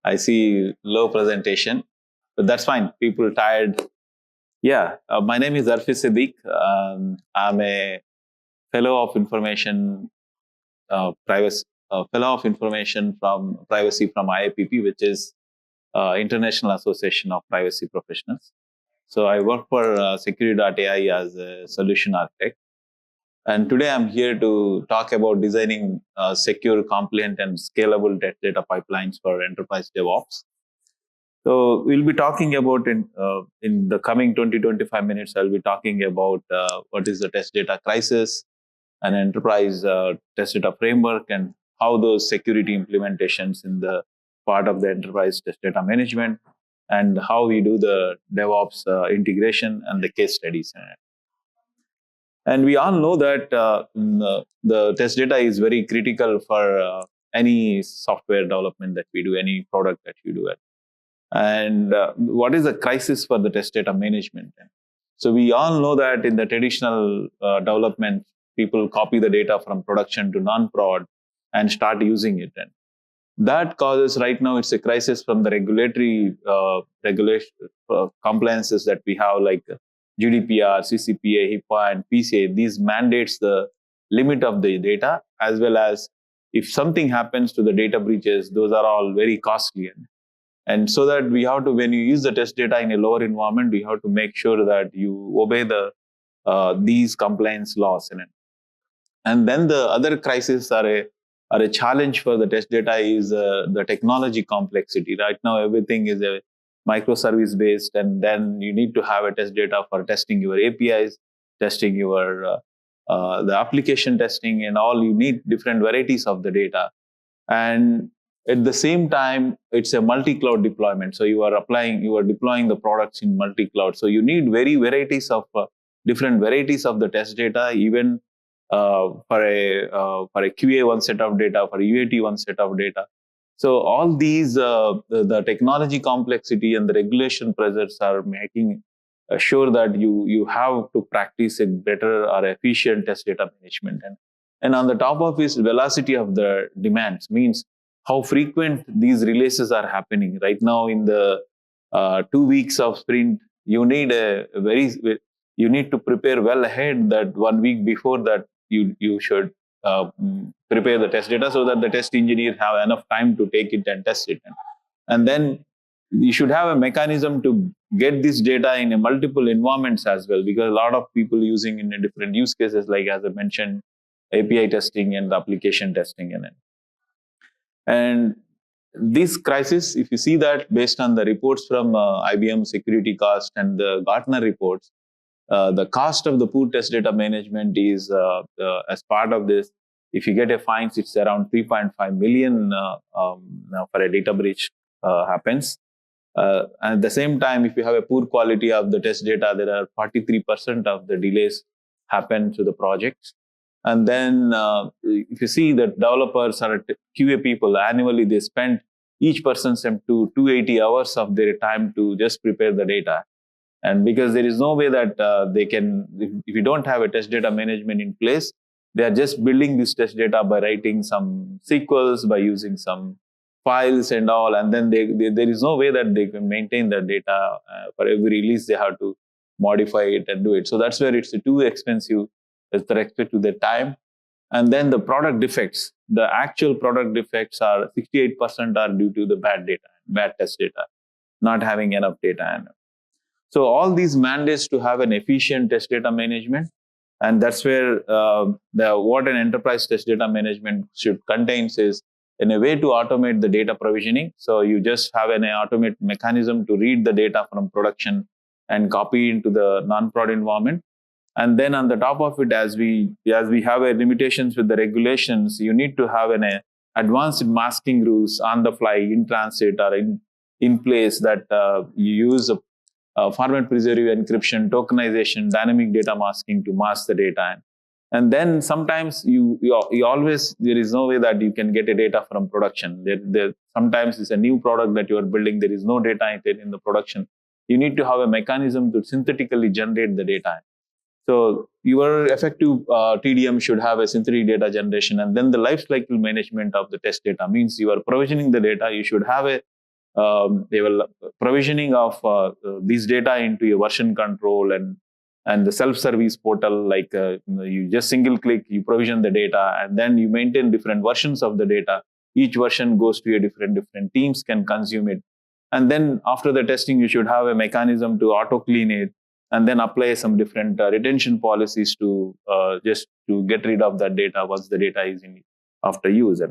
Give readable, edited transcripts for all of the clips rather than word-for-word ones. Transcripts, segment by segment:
I see low presentation, but that's fine. People tired. Yeah, my name is Arfi Siddik. I'm a fellow of information privacy, fellow of information from privacy from IAPP, which is International Association of Privacy Professionals. So I work for Security.ai as a solution architect. And today I'm here to talk about designing secure, compliant, and scalable data pipelines for enterprise DevOps. So we'll be talking about in the coming 20-25 minutes. I'll be talking about what is the test data crisis, an enterprise test data framework, and how those security implementations in the part of the enterprise test data management, and how we do the DevOps integration and the case studies in it. And we all know that the test data is very critical for any software development that we do, any product that you do. And what is the crisis for the test data management? So we all know that in the traditional development, people copy the data from production to non-prod and start using it. And that causes right now, it's a crisis from the regulatory regulation compliances that we have, like GDPR, CCPA, HIPAA, and PCA. These mandates the limit of the data, as well as if something happens to the data breaches, those are all very costly. And so that we have to, when you use the test data in a lower environment, we have to make sure that you obey these compliance laws in it. And then the other crises are a challenge for the test data is the technology complexity. Right now, everything is a microservice based, and then you need to have a test data for testing your APIs, testing your the application testing, and all. You need different varieties of the data. And at the same time, it's a multi-cloud deployment. So you are deploying the products in multi-cloud. So you need different varieties of the test data, even for a QA one set of data, for UAT one set of data. So all these, the technology complexity and the regulation pressures are making sure that you have to practice a better or efficient test data management. And on the top of this, velocity of the demands means how frequent these releases are happening. Right now, in the 2 weeks of sprint, you need to prepare well ahead. That 1 week before that, you should prepare the test data so that the test engineer have enough time to take it and test it. And then you should have a mechanism to get this data in a multiple environments as well, because a lot of people using in a different use cases, like as I mentioned, API testing and the application testing in it. And this crisis, if you see that based on the reports from IBM Security Cost and the Gartner reports, the cost of the poor test data management is, as part of this, if you get a fines, it's around 3.5 million for a data breach happens. And at the same time, if you have a poor quality of the test data, there are 43% of the delays happen to the projects. And then if you see that developers or QA people, annually they spend, each person spend 280 hours of their time to just prepare the data. And because there is no way that they can, if you don't have a test data management in place, they are just building this test data by writing some SQLs, by using some files and all. And then there is no way that they can maintain the data. For every release, they have to modify it and do it. So that's where it's too expensive with respect to the time. And then the product defects, the actual product defects are 68% are due to the bad test data, not having enough data. So all these mandates to have an efficient test data management, and that's where what an enterprise test data management should contains is in a way to automate the data provisioning. So you just have an automate mechanism to read the data from production and copy into the non-prod environment. And then on the top of it, as we have limitations with the regulations, you need to have an advanced masking rules on the fly, in transit, or in place, that you use format preserve encryption, tokenization, dynamic data masking to mask the data. And then sometimes you always, there is no way that you can get a data from production. Sometimes it's a new product that you are building. There is no data in the production. You need to have a mechanism to synthetically generate the data. So your effective TDM should have a synthetic data generation, and then the lifecycle management of the test data means you are provisioning the data. You should have a they will provisioning of these data into your version control and the self-service portal, like you just single click, you provision the data, and then you maintain different versions of the data. Each version goes to a different teams can consume it. And then after the testing, you should have a mechanism to auto clean it and then apply some different retention policies to just to get rid of that data once the data is in after use.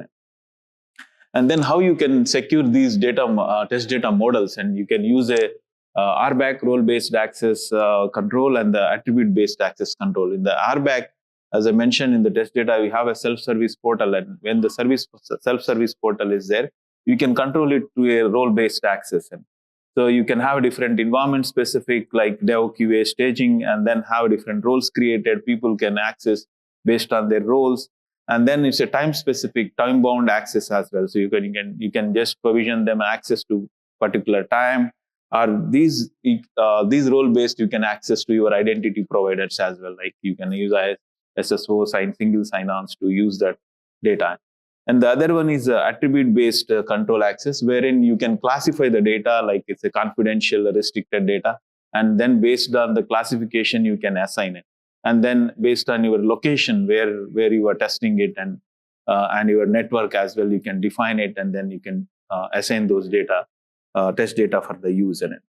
And then how you can secure these data test data models, and you can use a RBAC, role based access control, and the attribute based access control. In the RBAC, as I mentioned, in the test data we have a self-service portal, and when the self-service portal is there, you can control it to a role based access. And so you can have different environment specific, like dev, QA, staging, and then have different roles created. People can access based on their roles. And then it's a time specific, time bound access as well. So you can just provision them access to particular time. Or these role based, you can access to your identity providers as well. Like you can use SSO single sign-ons to use that data. And the other one is attribute based control access, wherein you can classify the data like it's a confidential, restricted data, and then based on the classification you can assign it. And then based on your location where you are testing it, and your network as well, you can define it, and then you can assign those data, test data for the user.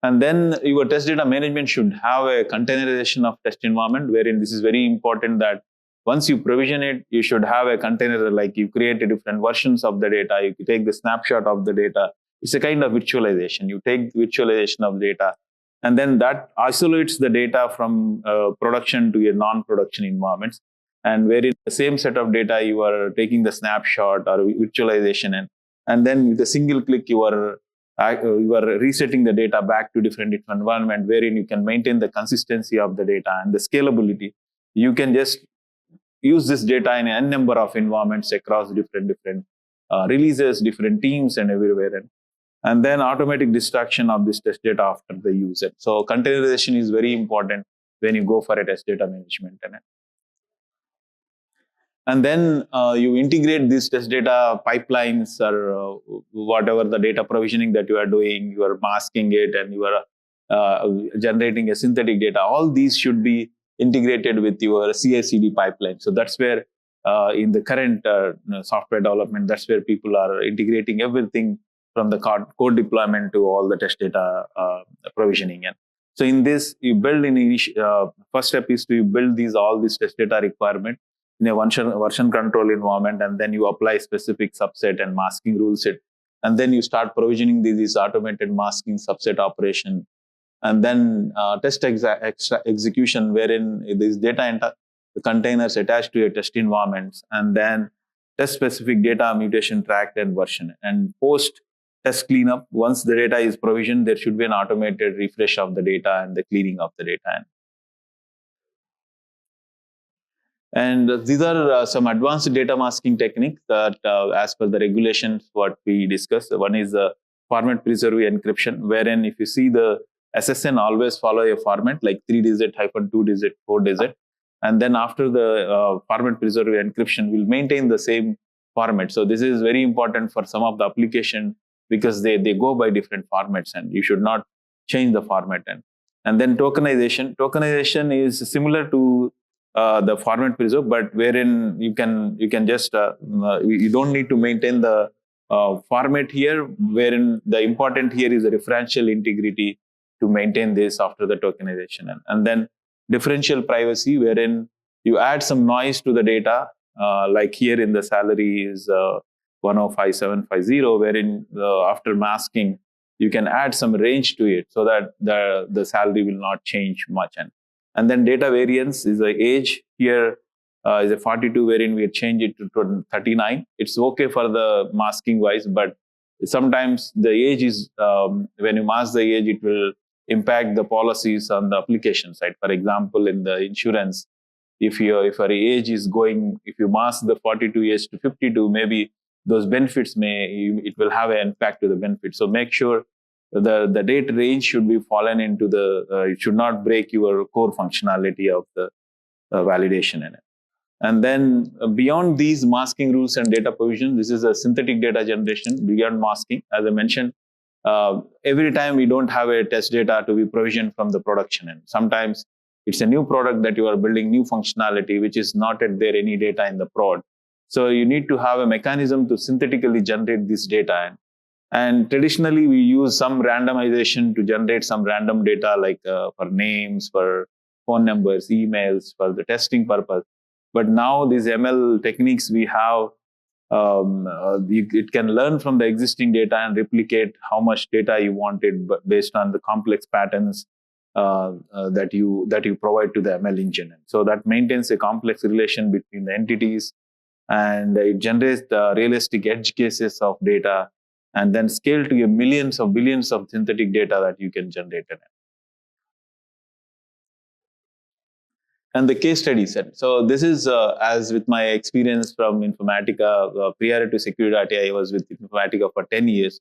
And then your test data management should have a containerization of test environment, wherein this is very important that once you provision it, you should have a container, like you create different versions of the data, you take the snapshot of the data. It's a kind of virtualization. You take virtualization of data, and then that isolates the data from production to your non-production environments. And where in the same set of data, you are taking the snapshot or virtualization, and then with a single click, you are resetting the data back to different environment, wherein you can maintain the consistency of the data and the scalability. You can just use this data in a number of environments across different releases, different teams, and everywhere. And then automatic destruction of this test data after the use it. So containerization is very important when you go for a test data management. And then you integrate these test data pipelines, or whatever the data provisioning that you are doing, you are masking it, and you are generating a synthetic data. All these should be integrated with your CI/CD pipeline. So that's where in the current software development, that's where people are integrating everything from the code deployment to all the test data provisioning. And so in this, you build first step is to build all these test data requirement in a version control environment, and then you apply specific subset and masking rules it, and then you start provisioning these automated masking subset operation, and then test execution, wherein these data containers attached to your test environments, and then test specific data mutation tracked and version, and post test cleanup. Once the data is provisioned, there should be an automated refresh of the data and the cleaning of the data. And these are some advanced data masking techniques that, as per the regulations, what we discussed. One is the format preserve encryption, wherein if you see the SSN always follow a format like 3-digit, -2-digit, 4-digit. And then after the format preserve encryption, we'll maintain the same format. So this is very important for some of the application, because they go by different formats, and you should not change the format. And then tokenization. Tokenization is similar to the format preserve, but wherein you can just you don't need to maintain the format here, wherein the important here is the referential integrity to maintain this after the tokenization. And then differential privacy, wherein you add some noise to the data, like here in the salary is 105750, wherein after masking, you can add some range to it so that the salary will not change much. And then data variance is the age. Here is a 42, wherein we change it to 39. It's okay for the masking wise, but sometimes the age is, when you mask the age, it will impact the policies on the application side. For example, in the insurance, if your age is going, if you mask the 42 age to 52, maybe those benefits it will have an impact to the benefit. So make sure the date range should be fallen into it should not break your core functionality of the validation in it. And then beyond these masking rules and data provision, this is a synthetic data generation beyond masking. As I mentioned, every time we don't have a test data to be provisioned from the production end. Sometimes it's a new product that you are building new functionality, which is not at there any data in the prod. So you need to have a mechanism to synthetically generate this data. And traditionally, we use some randomization to generate some random data, like for names, for phone numbers, emails, for the testing purpose. But now these ML techniques we have, it can learn from the existing data and replicate how much data you wanted, based on the complex patterns that you provide to the ML engine. So that maintains a complex relation between the entities, and it generates the realistic edge cases of data, and then scale to millions of billions of synthetic data that you can generate in it. And the case study set. So this is as with my experience from Informatica, prior to Security, I was with Informatica for 10 years.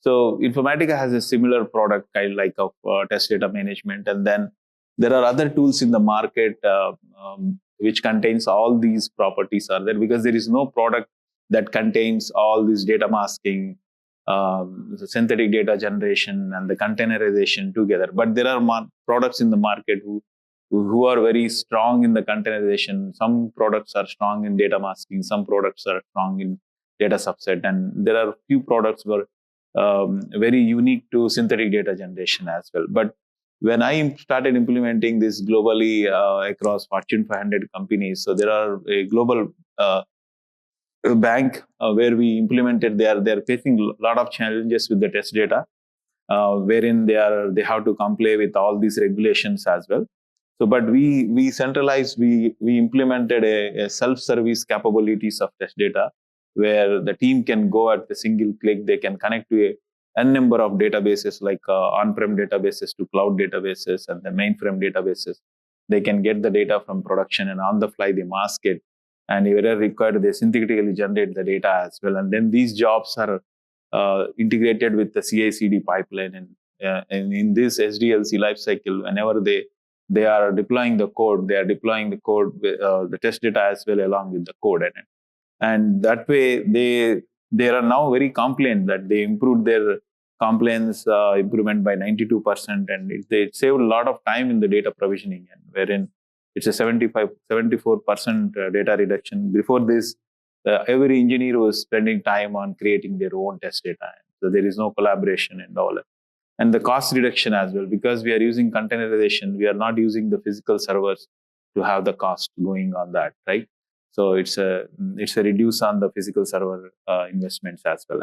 So Informatica has a similar product kind like of test data management. And then there are other tools in the market which contains all these properties are there, because there is no product that contains all this data masking, the synthetic data generation, and the containerization together. But there are products in the market who are very strong in the containerization. Some products are strong in data masking. Some products are strong in data subset. And there are few products were very unique to synthetic data generation as well. But when I started implementing this globally across Fortune 500 companies, so there are a global bank where we implemented, they're facing a lot of challenges with the test data, wherein they have to comply with all these regulations as well. So, but we centralized, we implemented a self-service capabilities of test data, where the team can go at the single click. They can connect to a n number of databases, like on-prem databases to cloud databases and the mainframe databases. They can get the data from production, and on the fly they mask it, and wherever required, they synthetically generate the data as well. And then these jobs are integrated with the CI/CD pipeline, and in this SDLC lifecycle, whenever they are deploying the code, they are deploying the code, the test data as well along with the code in it. And that way, they are now very compliant, that they improved their compliance improvement by 92%, and they saved a lot of time in the data provisioning, and wherein it's a 74% data reduction. Before this, every engineer was spending time on creating their own test data, so there is no collaboration and all. And the cost reduction as well, because we are using containerization, we are not using the physical servers to have the cost going on that, right? So it's a reduce on the physical server investments as well.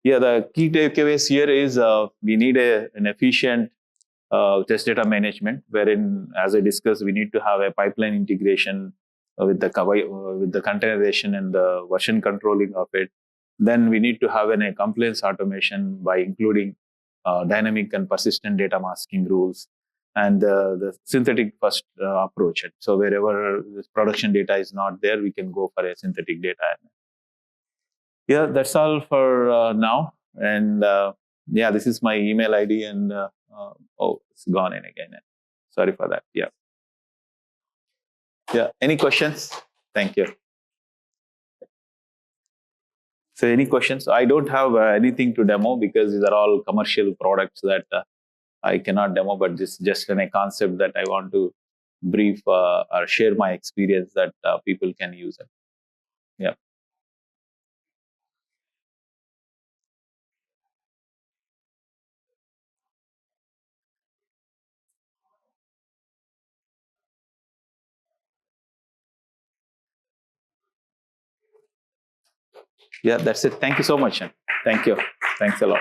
Yeah, the key takeaways here is we need an efficient test data management, wherein, as I discussed, we need to have a pipeline integration with the containerization and the version controlling of it. Then we need to have a compliance automation by including dynamic and persistent data masking rules, and the synthetic first approach. So wherever this production data is not there, we can go for a synthetic data. Yeah, that's all for now. And yeah, this is my email ID, and oh, it's gone in again. Sorry for that. Yeah. Yeah. Any questions? Thank you. So any questions? I don't have anything to demo, because these are all commercial products that I cannot demo, but this is just a concept that I want to brief or share my experience that people can use it. Yeah. Yeah, that's it. Thank you so much. Thank you. Thanks a lot.